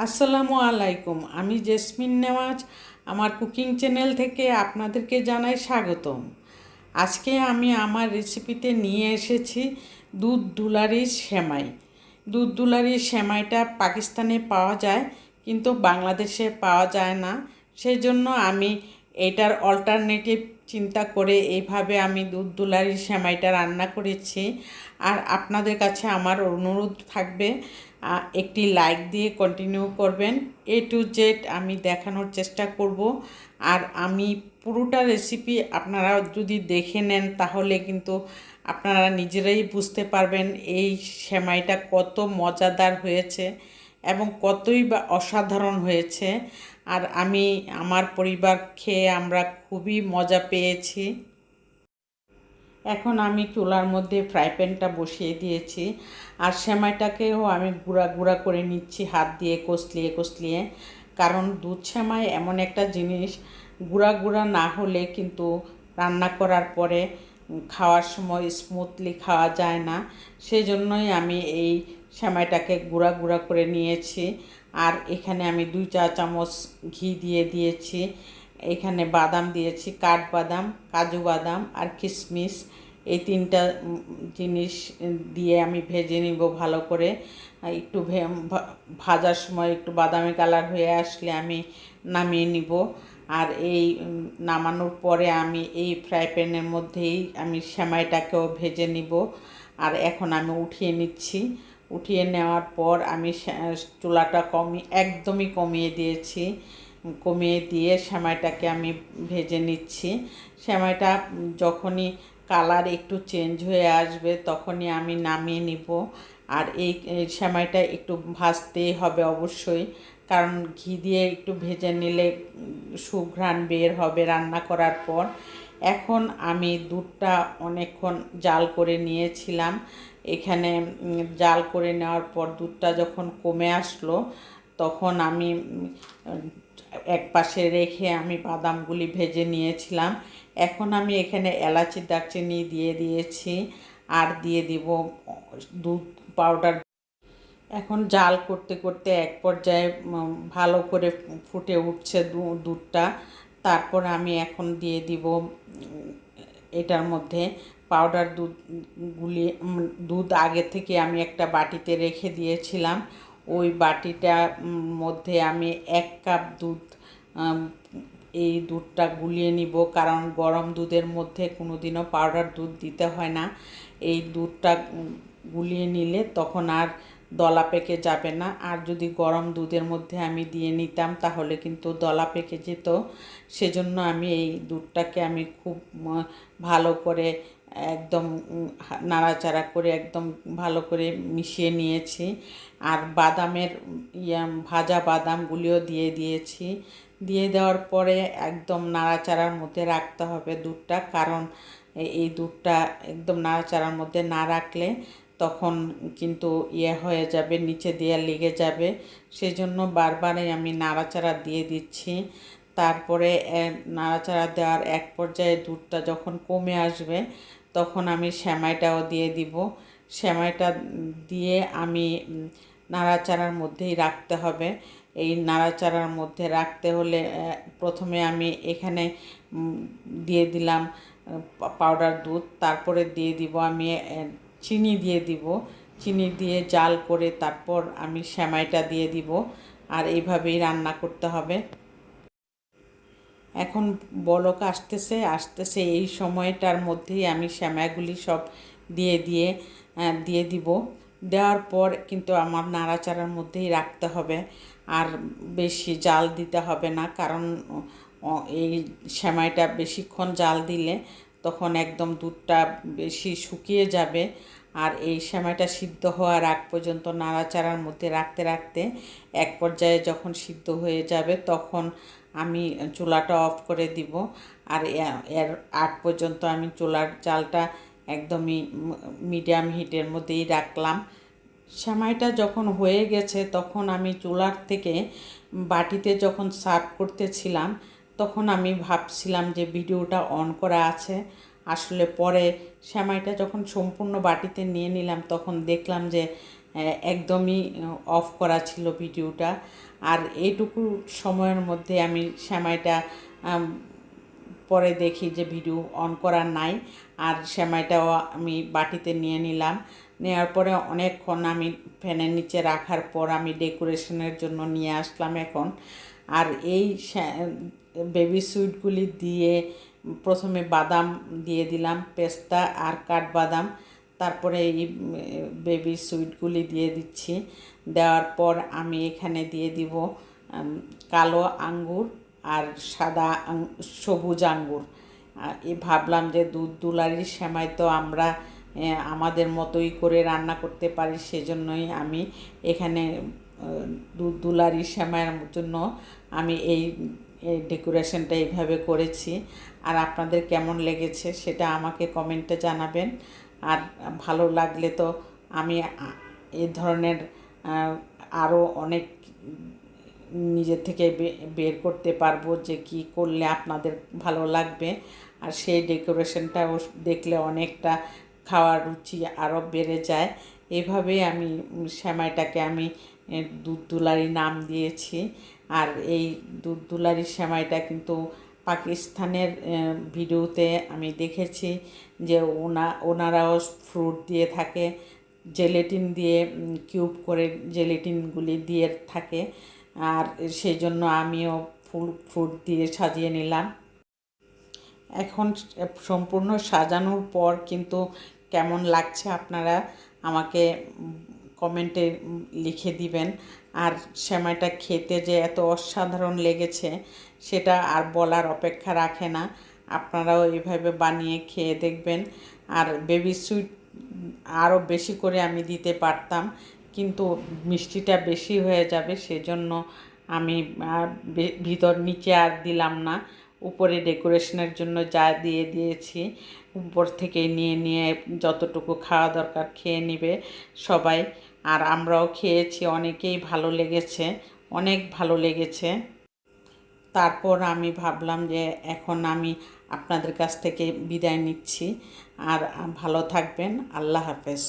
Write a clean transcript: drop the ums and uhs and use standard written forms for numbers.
আসসালামু আলাইকুম। আমি জেসমিন নেওয়াজ আমার কুকিং চ্যানেল থেকে আপনাদেরকে জানাই স্বাগতম। আজকে আমি আমার রেসিপিতে নিয়ে এসেছি দুধ দুলারি সেমাই। দুধ দুলারি সেমাইটা পাকিস্তানে পাওয়া যায়, কিন্তু বাংলাদেশে পাওয়া যায় না। সেই জন্য আমি এটার অল্টারনেটিভ চিন্তা করে এইভাবে আমি দুধ দুলারি সেমাইটা রান্না করেছি। আর আপনাদের কাছে আমার অনুরোধ থাকবে, একটি লাইক দিয়ে কন্টিনিউ করবেন। এ টু জেড আমি দেখানোর চেষ্টা করব। আর আমি পুরোটা রেসিপি আপনারা যদি দেখে নেন তাহলে কিন্তু আপনারা নিজেরাই বুঝতে পারবেন এই সেমাইটা কত মজাদার হয়েছে এবং কতই বা অসাধারণ হয়েছে। আর আমার পরিবার খেয়ে আমরা খুবই মজা পেয়েছি। এখন আমি চুলার মধ্যে ফ্রাই প্যানটা বসিয়ে দিয়েছি, আর সেমাইটাকেও আমি গুঁড়া গুঁড়া করে নিচ্ছি হাত দিয়ে কষলিয়ে কষলিয়ে। কারণ দুধ সেমাই এমন একটা জিনিস, গুঁড়া গুঁড়া না হলে কিন্তু রান্না করার পরে খাওয়ার সময় স্মুথলি খাওয়া যায় না। সেই জন্যই আমি এই সেমাইটাকে গুঁড়া গুঁড়া করে নিয়েছি। আর এখানে আমি 2 চা চামচ ঘি দিয়ে দিয়েছি। এখানে বাদাম দিয়েছি, কাঠবাদাম, কাজু বাদাম আর কিশমিশ। এই 3টা জিনিস দিয়ে আমি ভেজে নিব ভালো করে। একটু ভাজার সময় একটু বাদামি কালার হয়ে আসলে আমি নামিয়ে নিব। আর এই নামানোর পরে আমি এই ফ্রাই প্যানের মধ্যেই আমি সেমাইটাকেও ভেজে নিব। আর এখন আমি উঠিয়ে নিচ্ছি। উঠিয়ে নেওয়ার পর আমি চুলাটা একদমই কমিয়ে দিয়েছি। কমিয়ে দিয়ে সেমাইটাকে আমি ভেজে নিচ্ছি। সেমাইটা যখনই কালার একটু চেঞ্জ হয়ে আসবে তখনই আমি নামিয়ে নিব। আর এই সেমাইটা একটু ভাজতেই হবে অবশ্যই, কারণ ঘি দিয়ে একটু ভেজে নিলে সুঘ্রাণ বের হবে রান্না করার পর। এখন আমি দুধটা অনেকক্ষণ জাল করে নিয়েছিলাম। এখানে জাল করে নেওয়ার পর দুধটা যখন কমে আসলো তখন আমি এক পাশে রেখে আমি বাদামগুলি ভেজে নিয়েছিলাম। এখন আমি এখানে এলাচি দারচিনি দিয়ে দিয়েছি, আর দিয়ে দিব দুধ পাউডার। এখন জাল করতে করতে এক পর্যায়ে ভালো করে ফুটে উঠছে দুধটা। তারপর আমি এখন দিয়ে দিব এটার মধ্যে পাউডার দুধ আগে থেকে আমি একটা বাটিতে রেখে দিয়েছিলাম। ওই বাটিটার মধ্যে আমি 1 কাপ দুধ, এই দুধটা গুলিয়ে নিব, কারণ গরম দুধের মধ্যে কোনোদিনও পাউডার দুধ দিতে হয় না। এই দুধটা গুলিয়ে নিলে তখন আর দলা পেকে যাবে না। আর যদি গরম দুধের মধ্যে আমি দিয়ে নিতাম তাহলে কিন্তু দলা পেকে যেত। সেজন্য আমি এই দুধটাকে আমি খুব ভালো করে একদম নাড়াচাড়া করে একদম ভালো করে মিশিয়ে নিয়েছি। আর ভাজা বাদামগুলিও দিয়ে দিয়েছি। দিয়ে দেওয়ার পরে একদম নাড়াচাড়ার মধ্যে রাখতে হবে দুধটা, কারণ এই দুধটা একদম নাড়াচাড়ার মধ্যে না রাখলে তখন কিন্তু হয়ে যাবে, নিচে দিয়ে লেগে যাবে। সেজন্য বারবারই আমি নাড়াচাড়া দিয়ে দিচ্ছি। তারপরে নাড়াচাড়া দেওয়ার এক পর্যায়ে দুধটা যখন কমে আসবে তখন আমি সেমাইটাও দিয়ে দিব। সেমাইটা দিয়ে আমি নাড়াচাড়ার মধ্যেই রাখতে হবে। এই নাড়াচাড়ার মধ্যে রাখতে হলে প্রথমে আমি এখানে দিয়ে দিলাম পাউডার দুধ, তারপরে দিয়ে দিব আমি চিনি দিয়ে দিব। চিনি দিয়ে জাল করে তারপর আমি সেমাইটা দিয়ে দিব। আর এইভাবেই রান্না করতে হবে। এখন বলক আসতেছে আসতেছে, এই সময়টার মধ্যেই আমি সেমাইগুলি সব দিয়ে দিব। দেওয়ার পর কিন্তু আমার নাড়াচাড়ার মধ্যেই রাখতে হবে, আর বেশি জাল দিতে হবে না, কারণ এই সেমাইটা বেশিক্ষণ জাল দিলে তখন একদম দুধটা বেশি শুকিয়ে যাবে। আর এই সেমাইটা সিদ্ধ হওয়ার আগ পর্যন্ত নাড়াচাড়ার মধ্যে রাখতে রাখতে এক পর্যায়ে যখন সিদ্ধ হয়ে যাবে তখন আমি চুলাটা অফ করে দিব। আর এর আগ পর্যন্ত আমি চুলার জালটা একদমই মিডিয়াম হিটের মধ্যেই রাখলাম। সেমাইটা যখন হয়ে গেছে তখন আমি চুলার থেকে বাটিতে যখন সার্ভ করতেছিলাম তখন আমি ভাবছিলাম যে ভিডিওটা অন করা আছে। আসলে পরে সেমাইটা যখন সম্পূর্ণ বাটিতে নিয়ে নিলাম তখন দেখলাম যে একদমই অফ করা ছিল ভিডিওটা। আর এইটুকু সময়ের মধ্যে আমি সেমাইটা পরে দেখি যে ভিডিও অন করা নাই, আর সেমাইটাও আমি বাটিতে নিয়ে নিলাম। নেওয়ার পরে অনেকক্ষণ আমি ফ্যানের নিচে রাখার পর আমি ডেকোরেশনের জন্য নিয়ে আসলাম এখন। আর এই বেবি সুইটগুলি দিয়ে প্রথমে বাদাম দিয়ে দিলাম, পেস্তা আর কাঠবাদাম, তারপরে এই বেবি সুইটগুলি দিয়ে দিচ্ছি। দেওয়ার পর আমি এখানে দিয়ে দিব কালো আঙ্গুর আর সবুজ আঙ্গুর। ভাবলাম যে দুধ দুলারির সেমাই তো আমরা আমাদের মতোই করে রান্না করতে পারি, সেজন্যই আমি এখানে দুধ দুলারি সেমাইয়ের জন্য আমি এই ডেকোরেশনটা এইভাবে করেছি। আর আপনাদের কেমন লেগেছে সেটা আমাকে কমেন্টে জানাবেন। আর ভালো লাগলে তো আমি এই ধরনের আরও অনেক নিজের থেকে বের করতে পারবো যে কি করলে আপনাদের ভালো লাগবে। আর সেই ডেকোরেশনটাও দেখলে অনেকটা খাওয়ার রুচি আরও বেড়ে যায়। এভাবেই আমি সেমাইটাকে আমি দুধ দুলারি নাম দিয়েছি। আর এই দুধ দুলারি সেমাইটা কিন্তু পাকিস্তানের ভিডিওতে আমি দেখেছি যে ওনারাও ফ্রুট দিয়ে থাকে, জেলেটিন দিয়ে কিউব করে জেলেটিনগুলি দিয়ে থাকে। আর সেই জন্য আমিও ফ্রুট দিয়ে সাজিয়ে নিলাম। এখন সম্পূর্ণ সাজানোর পর কিন্তু কেমন লাগছে আপনারা আমাকে কমেন্টে লিখে দিবেন। আর সেমাইটা খেতে যে এত অসাধারণ লেগেছে সেটা আর বলার অপেক্ষা রাখে না। আপনারাও এইভাবে বানিয়ে খেয়ে দেখবেন। আর বেবি সুইট আরও বেশি করে আমি দিতে পারতাম, কিন্তু মিষ্টিটা বেশি হয়ে যাবে, সেজন্য আমি ভিতর নিচে আর দিলাম না। উপরে ডেকোরেশনের জন্য যা দিয়েছি, উপর থেকে নিয়ে নিয়ে যতটুকু খাওয়া দরকার খেয়ে নেবে সবাই। আর আমরাও খেয়েছি, অনেকেই ভালো লেগেছে, অনেক ভালো লেগেছে। তারপর আমি ভাবলাম যে এখন আমি আপনাদের কাছ থেকে বিদায় নিচ্ছি। আর ভালো থাকবেন। আল্লাহ হাফেজ।